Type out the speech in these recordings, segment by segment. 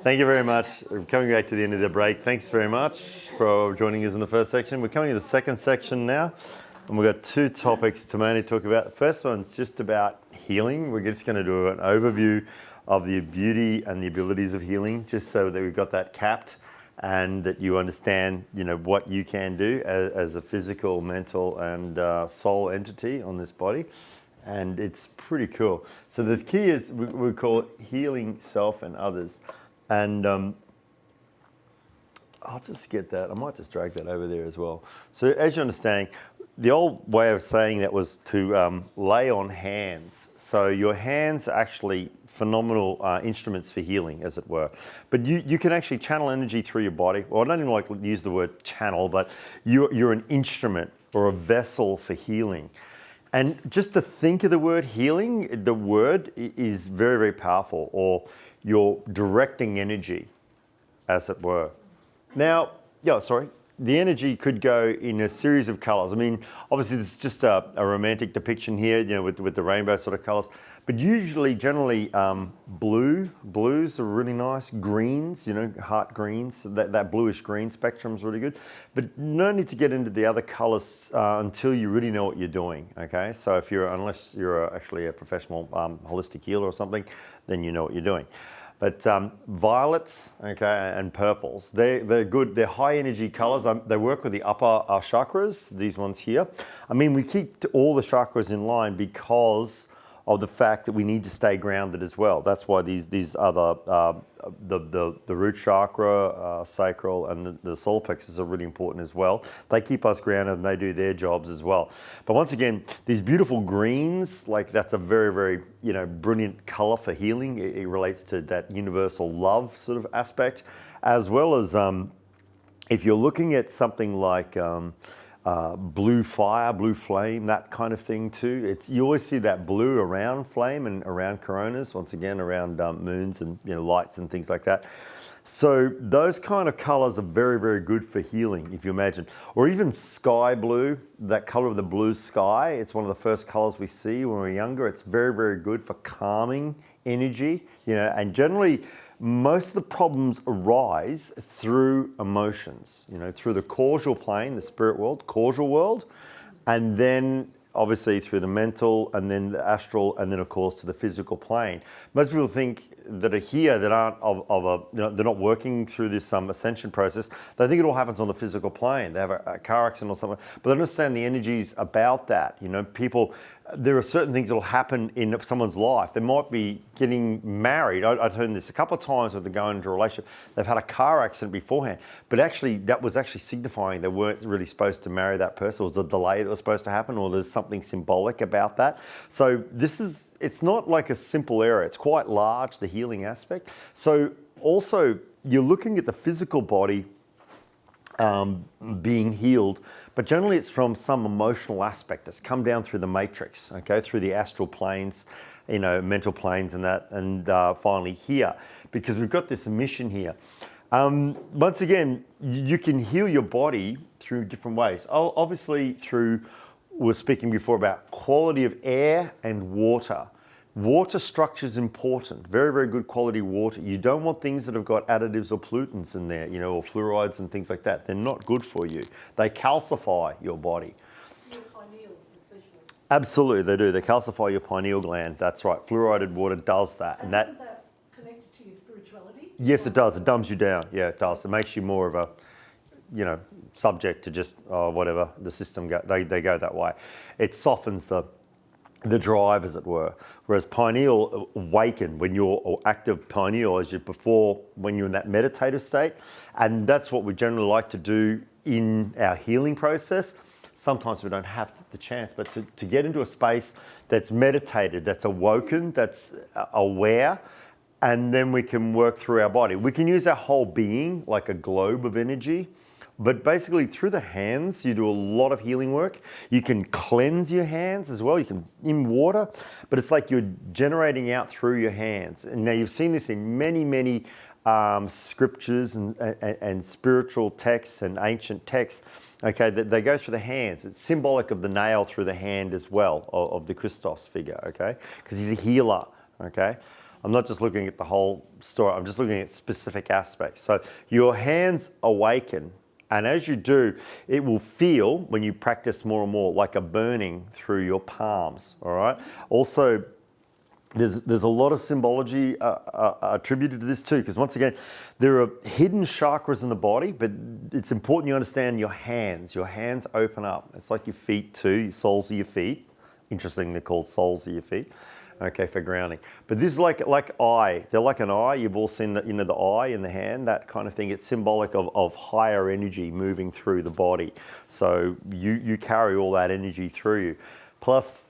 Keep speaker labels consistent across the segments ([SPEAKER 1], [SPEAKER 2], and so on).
[SPEAKER 1] Thank you very much. We're coming back to the end of the break. Thanks very much for joining us in the first section. We're coming to the second section now, and we've got two topics to mainly talk about. The first one's just about healing. We're just going to do an overview of the beauty and the abilities of healing, just so that we've got that capped and that you understand, what you can do as a physical, mental, and soul entity on this body. And it's pretty cool. So the key is we call it healing self and others. And I'll just get that. I might just drag that over there as well. So as you understand, the old way of saying that was to lay on hands. So your hands are actually phenomenal instruments for healing, as it were. But you can actually channel energy through your body. Well, I don't even like to use the word channel, but you're an instrument or a vessel for healing. And just to think of the word healing, the word is very, very powerful, or you're directing energy, as it were. Now, the energy could go in a series of colours. I mean, obviously, this is just a romantic depiction here, with the rainbow sort of colours. But usually, generally, blues are really nice. Greens, heart greens, that bluish green spectrum is really good. But no need to get into the other colours until you really know what you're doing, okay? So unless you're actually a professional holistic healer or something, then you know what you're doing. But violets, okay, and purples, they're good. They're high energy colours. They work with the upper chakras, these ones here. I mean, we keep all the chakras in line because of the fact that we need to stay grounded as well. That's why these other, the root chakra, sacral, and the solar plexus are really important as well. They keep us grounded and they do their jobs as well. But once again, these beautiful greens, like that's a very, very, brilliant color for healing. It relates to that universal love sort of aspect, as well as if you're looking at something like blue fire, blue flame, that kind of thing too. You always see that blue around flame and around coronas, once again around moons and lights and things like that. So those kind of colors are very, very good for healing, if you imagine. Or even sky blue, that color of the blue sky. It's one of the first colors we see when we're younger. It's very, very good for calming energy, and generally most of the problems arise through emotions, through the causal plane, the spirit world, causal world, and then obviously through the mental, and then the astral, and then of course to the physical plane. Most people think that are here that aren't they're not working through this ascension process. They think it all happens on the physical plane. They have a car accident or something, but they don't understand the energies about that. People. There are certain things that will happen in someone's life. They might be getting married. I've heard this a couple of times when they're going into a relationship. They've had a car accident beforehand, but actually that was actually signifying they weren't really supposed to marry that person. It was a delay that was supposed to happen, or there's something symbolic about that. So it's not like a simple area. It's quite large, the healing aspect. So also you're looking at the physical body being healed, but generally it's from some emotional aspect that's come down through the matrix, okay, through the astral planes, mental planes and that, and finally here, because we've got this mission here. Once again, you can heal your body through different ways. Obviously we were speaking before about quality of air and water. Water structure is important, very, very good quality water. You don't want things that have got additives or pollutants in there, or fluorides and things like that. They're not good for you. They calcify your body.
[SPEAKER 2] Your pineal, especially.
[SPEAKER 1] Absolutely, they do. They calcify your pineal gland. That's right. Fluoridated water does that.
[SPEAKER 2] And isn't that connected to your spirituality?
[SPEAKER 1] Yes, it does. It dumbs you down. Yeah, it does. It makes you more of a, subject to just whatever the system go. They go that way. It softens the drive, as it were. Whereas pineal awaken when you're active pineal when you're in that meditative state. And that's what we generally like to do in our healing process. Sometimes we don't have the chance, but to get into a space that's meditated, that's awoken, that's aware, and then we can work through our body. We can use our whole being like a globe of energy. But basically through the hands, you do a lot of healing work. You can cleanse your hands as well. You can in water, but it's like you're generating out through your hands. And now you've seen this in many, many scriptures and spiritual texts and ancient texts, okay, that they go through the hands. It's symbolic of the nail through the hand as well, of the Christos figure, okay, because he's a healer, okay. I'm not just looking at the whole story, I'm just looking at specific aspects. So your hands awaken, and as you do, it will feel, when you practice more and more, like a burning through your palms, all right? Also, there's a lot of symbology attributed to this too, because once again, there are hidden chakras in the body, but it's important you understand your hands. Your hands open up. It's like your feet too, your soles of your feet. Interesting, they're called soles of your feet. Okay, for grounding. But this is like eye. They're like an eye. You've all seen that, the eye in the hand, that kind of thing. It's symbolic of higher energy moving through the body. So you carry all that energy through you. Plus,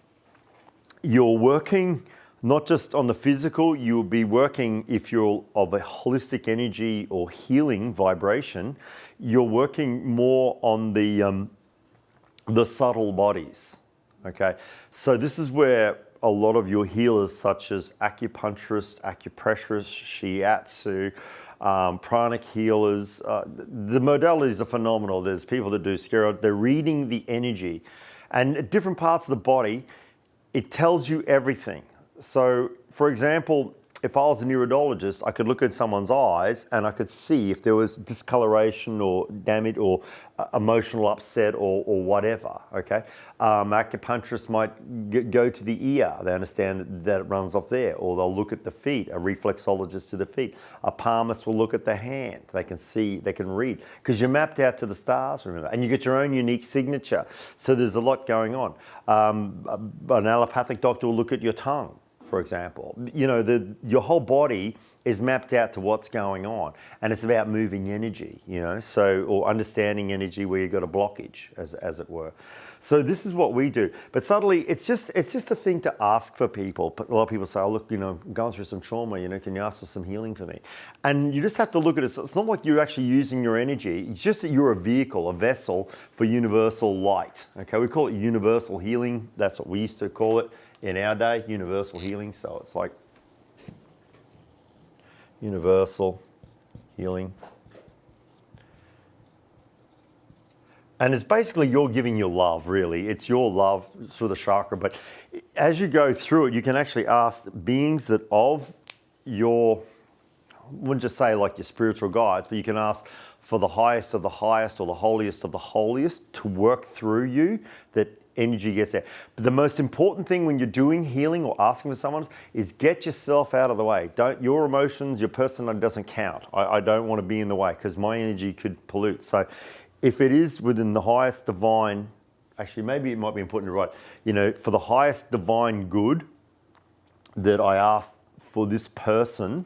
[SPEAKER 1] you're working not just on the physical, you'll be working, if you're of a holistic energy or healing vibration, you're working more on the subtle bodies. Okay, so this is where a lot of your healers, such as acupuncturists, acupressurists, shiatsu, pranic healers, the modalities are phenomenal. There's people that do steroid. They're reading the energy, and at different parts of the body, it tells you everything. So, for example, if I was a neurodologist, I could look at someone's eyes and I could see if there was discoloration or damage or emotional upset or whatever, okay? Acupuncturists might go to the ear. They understand that it runs off there. Or they'll look at the feet, a reflexologist to the feet. A palmist will look at the hand. They can see, they can read. Because you're mapped out to the stars, remember? And you get your own unique signature. So there's a lot going on. An allopathic doctor will look at your tongue, for example. Your whole body is mapped out to what's going on, and it's about moving energy, or understanding energy where you've got a blockage, as it were. So this is what we do. But subtly, it's just a thing to ask for people. A lot of people say, oh, look, I'm going through some trauma, can you ask for some healing for me? And you just have to look at it. It's not like you're actually using your energy. It's just that you're a vehicle, a vessel for universal light. Okay, we call it universal healing. That's what we used to call it in our day, universal healing. So it's like universal healing. And it's basically you're giving your love, really. It's your love through the chakra. But as you go through it, you can actually ask beings that of your, I wouldn't just say like your spiritual guides, but you can ask for the highest of the highest or the holiest of the holiest to work through you, that energy gets there. But the most important thing when you're doing healing or asking for someone is get yourself out of the way. Your emotions, your personality doesn't count. I don't want to be in the way because my energy could pollute. So if it is within the highest divine, actually maybe it might be important to write, for the highest divine good that I ask for this person,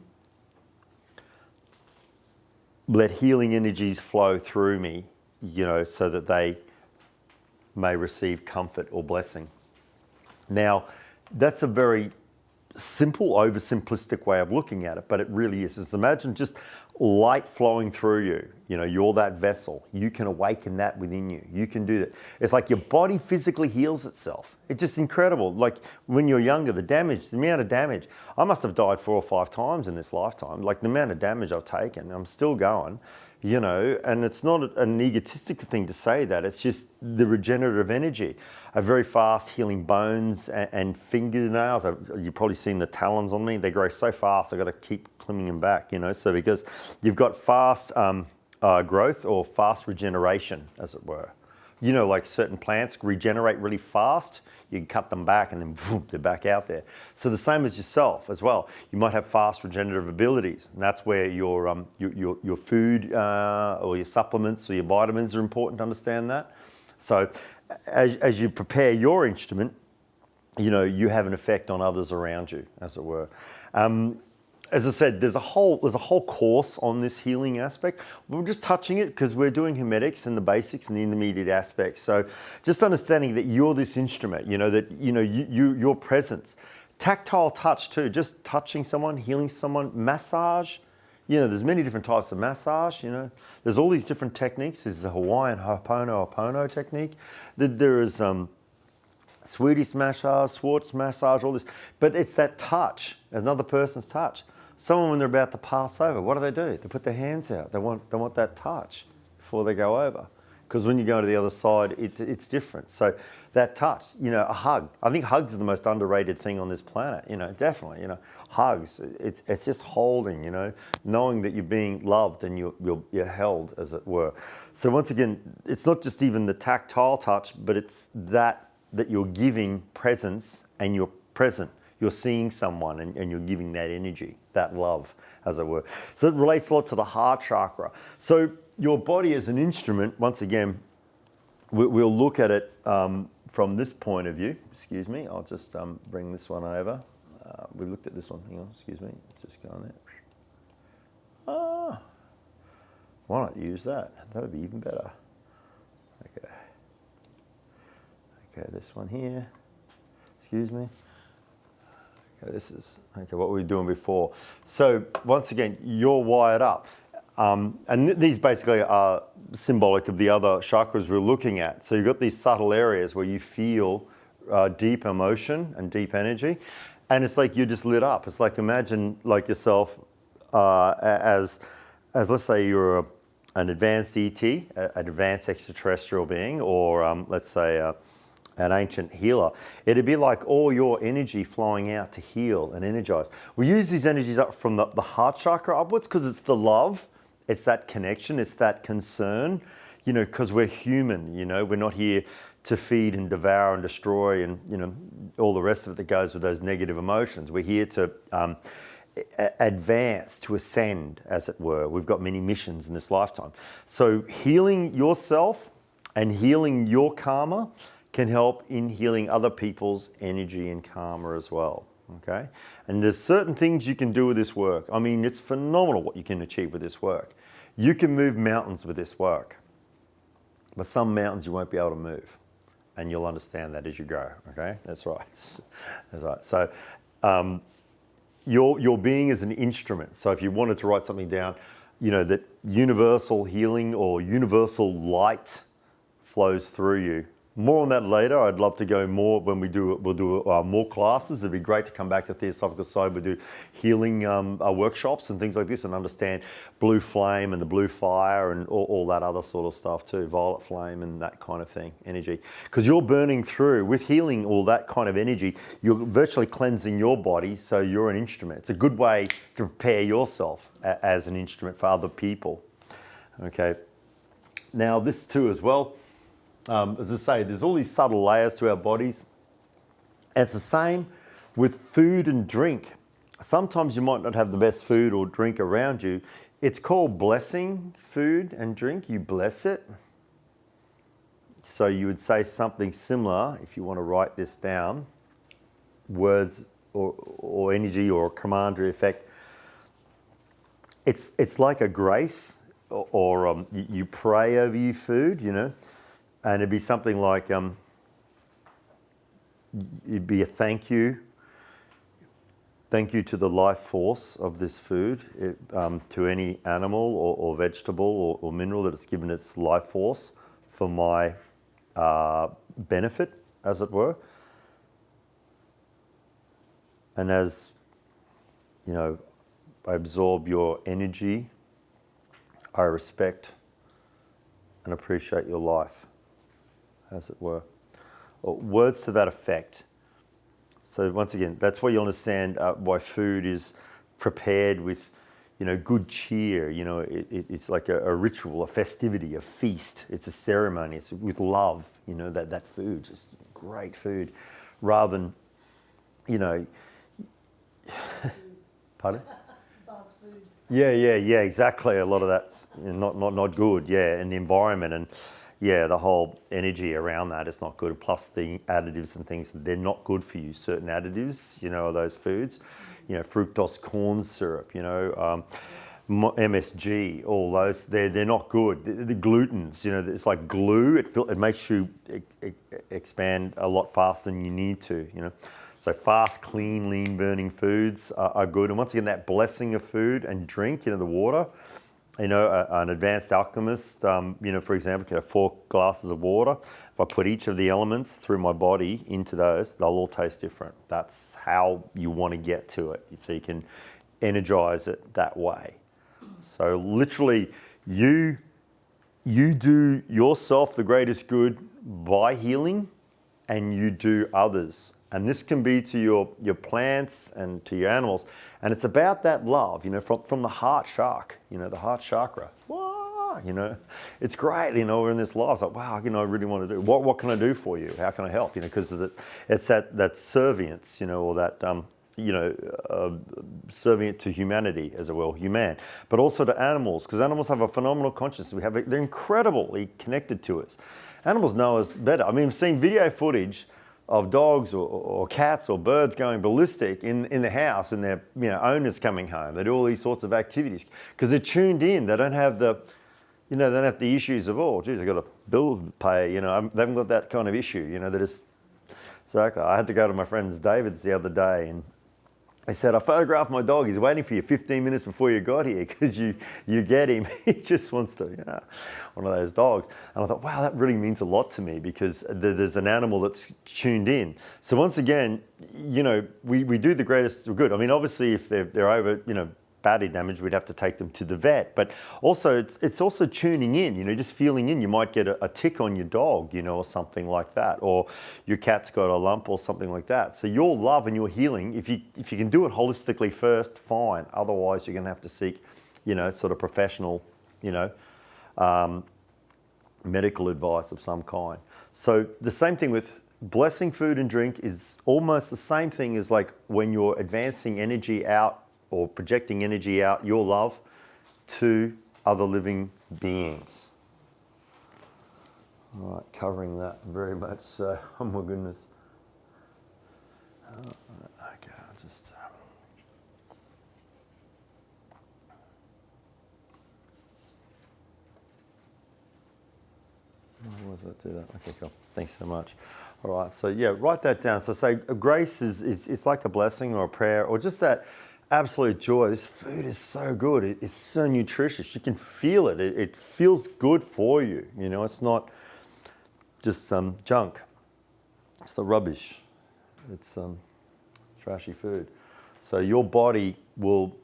[SPEAKER 1] let healing energies flow through me, so that they may receive comfort or blessing. Now, that's a very simple, oversimplistic way of looking at it, but it really is. Just imagine just light flowing through you. You're that vessel. You can awaken that within you. You can do that. It's like your body physically heals itself. It's just incredible. Like when you're younger, the amount of damage. I must have died 4 or 5 times in this lifetime. Like the amount of damage I've taken, I'm still going. And it's not an egotistic thing to say that. It's just the regenerative energy. A very fast healing bones and fingernails. You've probably seen the talons on me. They grow so fast, I've got to keep clipping them back, So because you've got fast growth or fast regeneration, as it were. Like certain plants regenerate really fast. You can cut them back and then boom, they're back out there. So the same as yourself as well. You might have fast regenerative abilities, and that's where your food or your supplements or your vitamins are important to understand that. So as you prepare your instrument, you have an effect on others around you, as it were. As I said, there's a whole course on this healing aspect. We're just touching it because we're doing Hemetics and the basics and the intermediate aspects. So just understanding that you're this instrument, your presence. Tactile touch too, just touching someone, healing someone, massage. There's many different types of massage, There's all these different techniques. There's the Hawaiian Ho'oponopono technique. There is Swedish massage, Schwartz massage, all this. But it's that touch, another person's touch. Someone, when they're about to pass over, what do? They put their hands out. They want that touch before they go over. because when you go to the other side, it's different. So that touch, a hug. I think hugs are the most underrated thing on this planet. Definitely. Hugs. It's just holding. Knowing that you're being loved and you're held, as it were. So once again, it's not just even the tactile touch, but it's that you're giving presence and you're present. You're seeing someone and you're giving that energy, that love, as it were. So it relates a lot to the heart chakra. So your body as an instrument, once again, we'll look at it from this point of view. Excuse me, I'll just bring this one over. We looked at this one. Hang on, excuse me. Let's just go on there. Why not use that? That would be even better. Okay, this one here. Excuse me. Okay, this is what we were doing before. So once again, you're wired up. And these basically are symbolic of the other chakras we're looking at. So you've got these subtle areas where you feel deep emotion and deep energy. And it's like you're just lit up. It's like, imagine like yourself as let's say you're an advanced ET, an advanced extraterrestrial being, or let's say an ancient healer. It'd be like all your energy flowing out to heal and energize. We use these energies up from the heart chakra upwards because it's the love, it's that connection, it's that concern, because we're human, we're not here to feed and devour and destroy and, all the rest of it that goes with those negative emotions. We're here to advance, to ascend, as it were. We've got many missions in this lifetime. So healing yourself and healing your karma can help in healing other people's energy and karma as well, okay? And there's certain things you can do with this work. I mean, it's phenomenal what you can achieve with this work. You can move mountains with this work, but some mountains you won't be able to move, and you'll understand that as you go, okay? That's right, that's right. So your being is an instrument. So if you wanted to write something down, that universal healing or universal light flows through you. More on that later. I'd love to go more when we'll do more classes. It'd be great to come back to the Theosophical side. We do healing workshops and things like this and understand blue flame and the blue fire and all that other sort of stuff too, violet flame and that kind of thing, energy. Because you're burning through, with healing all that kind of energy, you're virtually cleansing your body, so you're an instrument. It's a good way to prepare yourself as an instrument for other people. Okay. Now this too as well. As I say, there's all these subtle layers to our bodies. And it's the same with food and drink. Sometimes you might not have the best food or drink around you. It's called blessing food and drink. You bless it. So you would say something similar, if you want to write this down, words or energy or commandery effect. It's like a grace or you pray over your food, and it'd be something like, it'd be a thank you to the life force of this food, to any animal or vegetable or mineral that it's given its life force for my benefit, as it were. And as, I absorb your energy, I respect and appreciate your life, as it were. Or words to that effect. So once again, that's why you understand why food is prepared with, good cheer. It's like a ritual, a festivity, a feast. It's a ceremony. It's with love. That food, just great food, rather than, pardon?
[SPEAKER 2] Fast food.
[SPEAKER 1] Yeah, exactly. A lot of that's not good. Yeah, and the environment and. Yeah, the whole energy around that is not good. Plus the additives and things, they're not good for you. Certain additives, those foods, fructose corn syrup, MSG, all those, they're not good. The glutens, it's like glue. It makes you expand a lot faster than you need to, So fast, clean, lean burning foods are good. And once again, that blessing of food and drink, the water. An advanced alchemist, for example, could have 4 glasses of water. If I put each of the elements through my body into those, they'll all taste different. That's how you want to get to it, so you can energize it that way. So literally, you you do yourself the greatest good by healing, and you do others. And this can be to your plants and to your animals. And it's about that love, from the heart shark, the heart chakra. Wow, it's great, we're in this life. It's like, wow, I really want to do, what can I do for you? How can I help? Because it's that servience, or that, serving to humanity as well, human, but also to animals, because animals have a phenomenal consciousness. They're incredibly connected to us. Animals know us better. I mean, I've seen video footage of dogs or cats or birds going ballistic in the house when their owners coming home. They do all these sorts of activities because they're tuned in. They don't have the they don't have the issues of, oh, geez, I've got a bill to pay. They haven't got that kind of issue. They just. So I had to go to my friend's David's the other day, and I said, I photographed my dog. He's waiting for you 15 minutes before you got here because you get him. He just wants to, one of those dogs. And I thought, wow, that really means a lot to me because there's an animal that's tuned in. So once again, we do the greatest good. I mean, obviously, if they're over, badly damaged, we'd have to take them to the vet. But also, it's also tuning in, just feeling in. You might get a tick on your dog, or something like that, or your cat's got a lump or something like that. So your love and your healing, if you can do it holistically first, fine. Otherwise, you're going to have to seek, sort of professional, medical advice of some kind. So the same thing with blessing food and drink is almost the same thing as like when you're advancing energy out or projecting energy out, your love, to other living beings. All right, covering that very much so. Oh my goodness. Okay, I'll just... Why does that do that? Okay, cool. Thanks so much. All right, so yeah, write that down. So say grace is like a blessing or a prayer or just that absolute joy. This food is so good. It's so nutritious. You can feel it. It feels good for you. It's not just some junk. It's the rubbish. It's trashy food. So your body will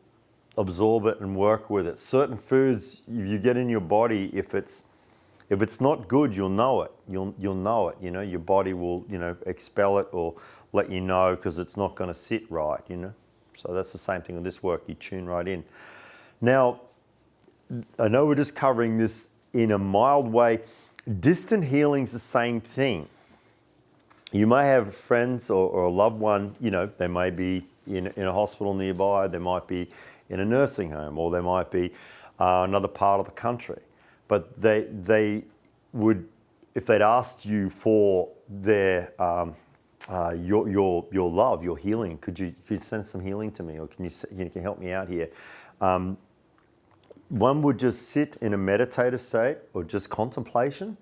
[SPEAKER 1] absorb it and work with it. Certain foods you get in your body, if it's not good, you'll know it. You'll know it. Your body will expel it or let you know because it's not going to sit right. So that's the same thing with this work. You tune right in. Now, I know we're just covering this in a mild way. Distant healing's the same thing. You may have friends or a loved one, they may be in a hospital nearby, they might be in a nursing home, or they might be another part of the country. But they would, if they'd asked you for their your love, your healing, could you send some healing to me, or can you help me out here? One would just sit in a meditative state or just contemplation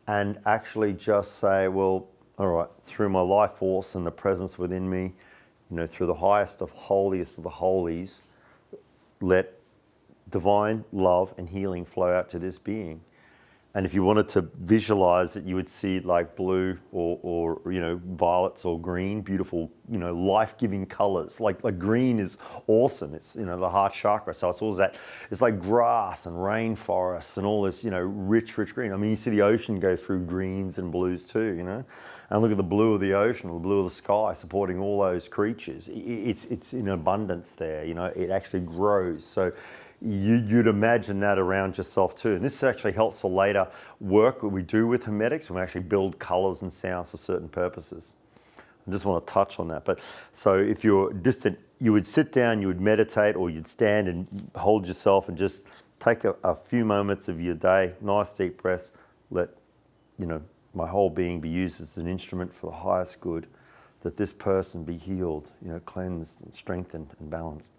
[SPEAKER 1] and actually just say, well, all right, through my life force and the presence within me, through the highest of holiest of the holies, let divine love and healing flow out to this being. And if you wanted to visualize it, you would see like blue or violets or green, beautiful, life-giving colors. Like green is awesome. It's, the heart chakra. So it's all that, it's like grass and rainforests and all this, rich green. I mean, you see the ocean go through greens and blues too, And look at the blue of the ocean or the blue of the sky supporting all those creatures. It's in abundance there, it actually grows. So you'd imagine that around yourself too. And this actually helps for later work that we do with Hemetics, and we actually build colors and sounds for certain purposes. I just want to touch on that. But so if you're distant, you would sit down, you would meditate, or you'd stand and hold yourself and just take a few moments of your day, nice deep breaths, let, my whole being be used as an instrument for the highest good, that this person be healed, cleansed and strengthened and balanced.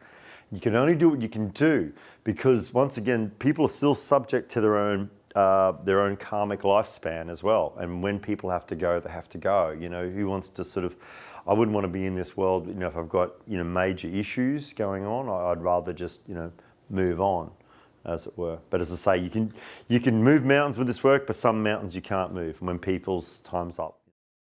[SPEAKER 1] You can only do what you can do because, once again, people are still subject to their own karmic lifespan as well. And when people have to go, they have to go. Who wants to sort of... I wouldn't want to be in this world, if I've got, major issues going on. I'd rather just, move on, as it were. But as I say, you can move mountains with this work, but some mountains you can't move when people's time's up.